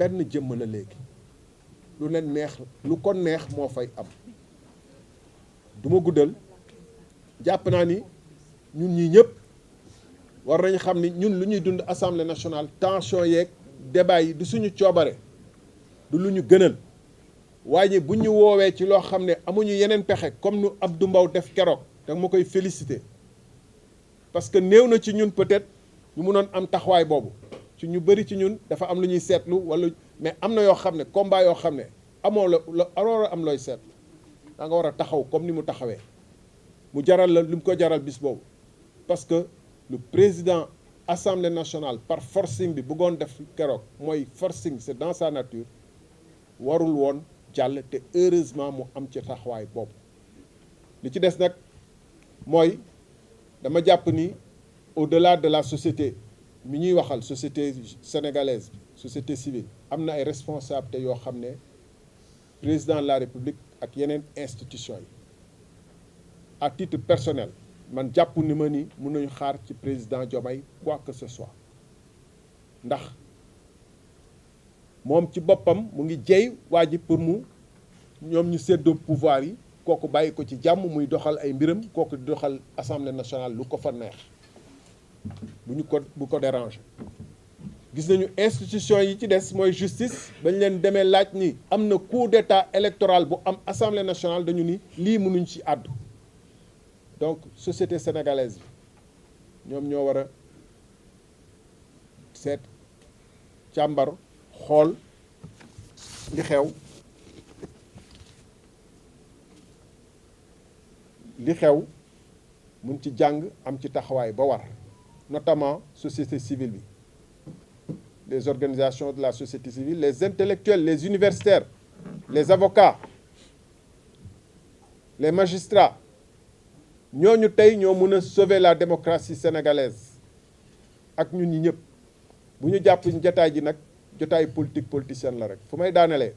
benn jëmm la léegi lu leen neex lu ko neex moo fay am du ma guddal jàpp naa ni ñun ñii ñëpp war nañ xam ni ñun lu ñuy dund assemblée nationale tension yeeg débat yi du suñu coobare du lu ñu gënal waaye bu ñu woowee ci loo xam ne amuñu yeneen pexe comme nu Abdou Mbow def keroog te ma koy féliciter parce que néew na ci ñun peut-être ñu mënoon am taxawaay boobu ci ñu bëri ci ñun dafa am lu ñuy seetlu wala mais am na yoo xam ne combat yoo xam ne amoo la war a am looy seetlu da nga war a taxaw comme ni mu taxawee mu jaral la lu mu ko jaral bis boobu parce que le président assemblée nationale par forcing bi bëggoon def keroog mooy forcing c'est dans sa nature warul woon jàll te heureusement mu am ci taxawaay boobu li ci des nag mooy dama jàpp ni au-delà de la société mi ñuy waxal société sénégalaise société civile am na ay responsabilités yoo xam ne président de la république ak yeneen institutions yi à titre personnel man jàpp ni ma ni mun nañu xaar ci président Diomaye quoi que ce soit ndax moom ci boppam mu ngi jey waa ji pour mu ñoom ñu séddoo pouvoir yi kooku bàyyi ko ci jàmm muy doxal ay mbiram kooku di doxal assemblée nationale lu ko fa neex bu ko déranger gis nañu institution yi ci des mooy justice bañ leen demee laaj ni am na coup d'état électoral bu am assemblée nationale dañu ni lii mënuñ ci àddu donc société sénégalaise bi ñoom ñoo war a seet càmbar xool li xew mun ci jàng am ci taxawaay ba war notamment société civile bi les organisations de la société civile les intellectuels les universitaires les avocats les magistrats ñooñu tey ñoo mën a sauver la démocratie sénégalaise ak ñun ñi ñëpp bu ñu jàpp ñu jotaay ji nag jotaay politique politicienne la rek fu may daanelee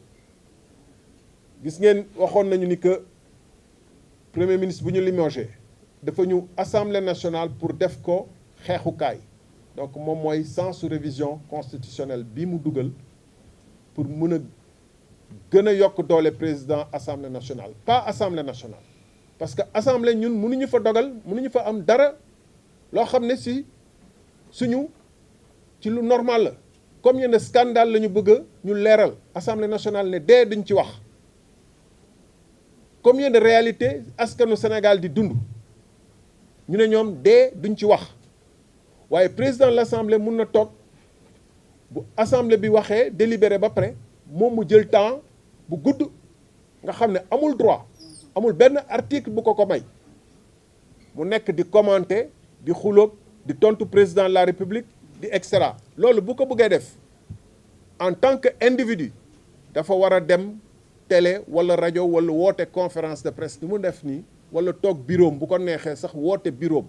gis ngeen waxoon nañu ni que premier ministre bu ñu limogé dafa ñu assemblée nationale pour def ko xeexukaay donc moom mooy sans révision constitutionnelle bi mu dugal pour mun a gën a yokk doole président assemblée nationale pas assemblée nationale parce que assemblée ñun mënuñu fa dogal mënuñu fa am dara loo xam ne si suñu ci lu normal la comme yenn scandale la ñu bëgg ñu leeral assemblée nationale ne dee duñ ci wax combien de réalité askanu Sénégal di dund ñu ne ñoom dee duñ ci wax waaye président de l'assemblée mun na toog bu assemblée bi waxee délibéré ba pare moom mu jël temps bu gudd nga xam ne amul droit amul benn article bu ko may mu nekk di commenter di xuloog di tontu président de la république di et cetera loolu bu ko bëggee def en tant que individu dafa war a dem télé wala rajo wala woote conférence de presse ni mu def nii wala toog bureau bu ko neexee sax woote bureau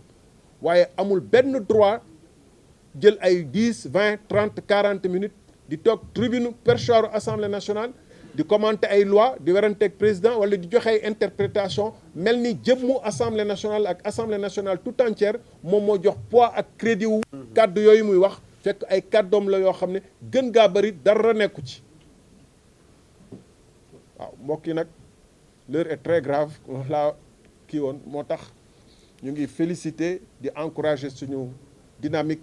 waaye amul benn droit jël ay 10 20 30 40 minutes di toog tribune perchoir assemblée nationale di commenter ay loi di weranteeg président wala di joxe ay interprétation mel ni jëmmu assemblée nationale ak assemblée nationale tout entière moom moo jox poids ak crédit wu kàddu yooyu muy wax fekk ay kàddoom la yoo xam ne gën gaa bëri dara nekku ci waaw mbokk yi nag l'heure est très grave laa kii woon moo tax ñu ngi féliciter di encourager suñu dynamique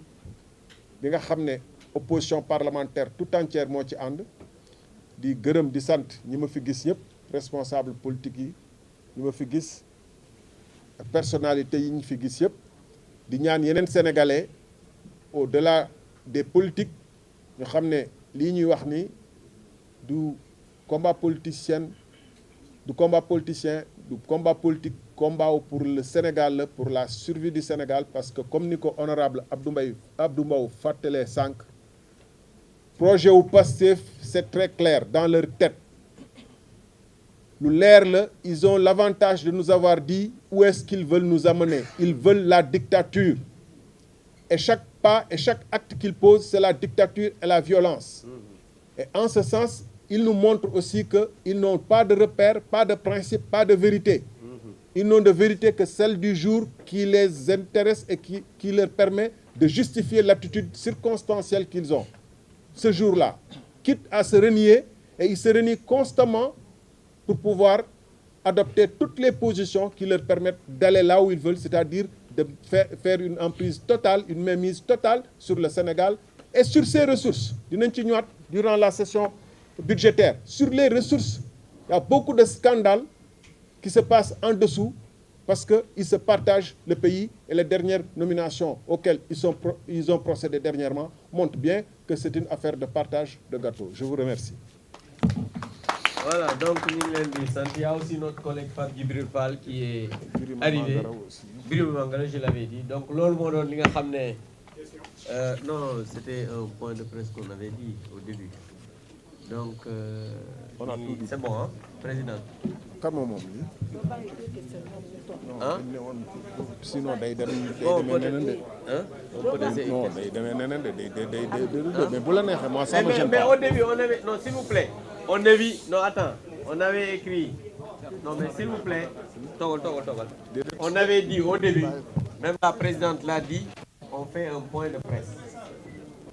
bi nga xam ne opposition parlementaire tout entière moo ci ànd di gërëm di sant ñi ma fi gis ñëpp responsable politique yi ñi ma fi gis personnalité yi ñu fi gis yëpp di ñaan yeneen sénégalais au-delà des politiques ñu xam ne lii ñuy wax ni du combat politicien du combat politicien du combat politique combat pour le Sénégal pour la survie du Sénégal parce que comme ni ko honorable Abdou Mbow fàttalee sànq projet wu Pastef c'est très clair dans leur tête lu leer la ils ont l'avantage de nous avoir dit où est-ce qu'ils veulent nous amener ils veulent la dictature et chaque pas et chaque acte qu'ils posent c'est la dictature et la violence et en ce sens ils nous montrent aussi qu'ils n'ont pas de repères pas de principe pas de vérité ils n'ont de vérité que celle du jour qui les intéresse et qui leur permet de justifier l'attitude circonstancielle qu'ils ont ce jour-là quitte à se renier, et ils se renient constamment pour pouvoir adopter toutes les positions qui leur permettent d'aller là où ils veulent, c'est-à-dire de faire une emprise totale, une mainmise totale sur le Sénégal et sur ses ressources. Dinañ ci ñëwaat durant la session budgétaire. Sur les ressources, il y a beaucoup de scandales qui se passent en dessous parce qu'ils se partagent le pays, et les dernières nominations auxquelles ils ont procédé dernièrement montrent bien que c'est une affaire de partage de gâteau. Je vous remercie. Voilà, donc il y a aussi notre collègue Pape Djibril Fall qui est arrivé. Birima Mangara, je l'avais dit. Donc, l'autre mot, non, c'était un point de presse qu'on avait dit au début. Donc, c'est bon, hein, président. Comment mon hein? Sinon, mais au début, on avait... Non, s'il vous plaît. On avait... Non, attends. On avait écrit... Non, mais s'il vous plaît. On avait dit au début, même la présidente l'a dit, on fait un point de presse.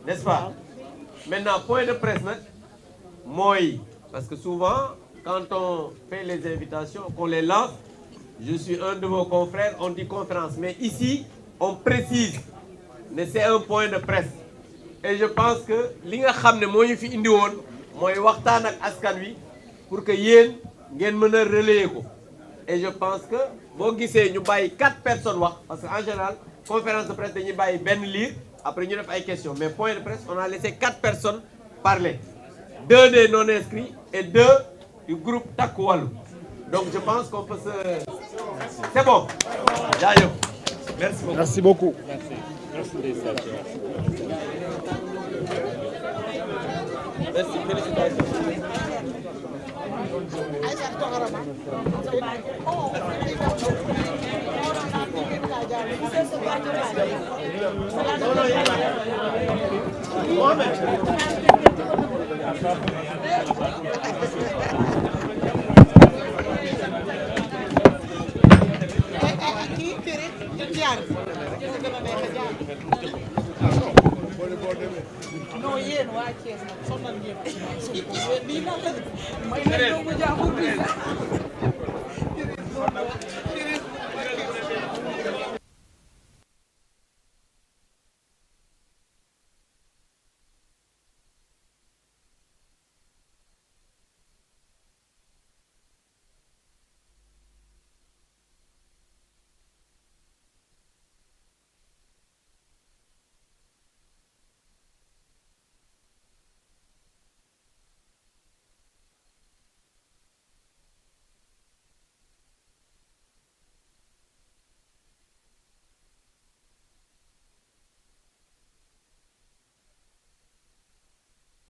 N'est-ce pas? Maintenant, point de presse, moi, parce que souvent, quand on fait les invitations, qu'on les lance, je suis un de vos confrères, on dit conférence. Mais ici, on précise, mais c'est un point de presse. Et je pense que li nga xam ne moo ñu fi indi woon mooy waxtaan ak askan wi pour que yéen ngeen mën a relayer ko. Et je pense que boo gisee ñu bàyyi 4 personnes wax, parce que en général conférence de presse dañuy bàyyi benn lire après ñu def ay questions, mais point de presse on a laissé 4 personnes parler, 2 des non inscrits et 2 du groupe Takku Wallu. Donc je pense qu'on peut se... C'est bon. Jaajëf. Merci beaucoup. Merci beaucoup. Merci, félicitations. non yéen waa Thiès nag sonal ngeen lii nag may leen doomu jàmbur bi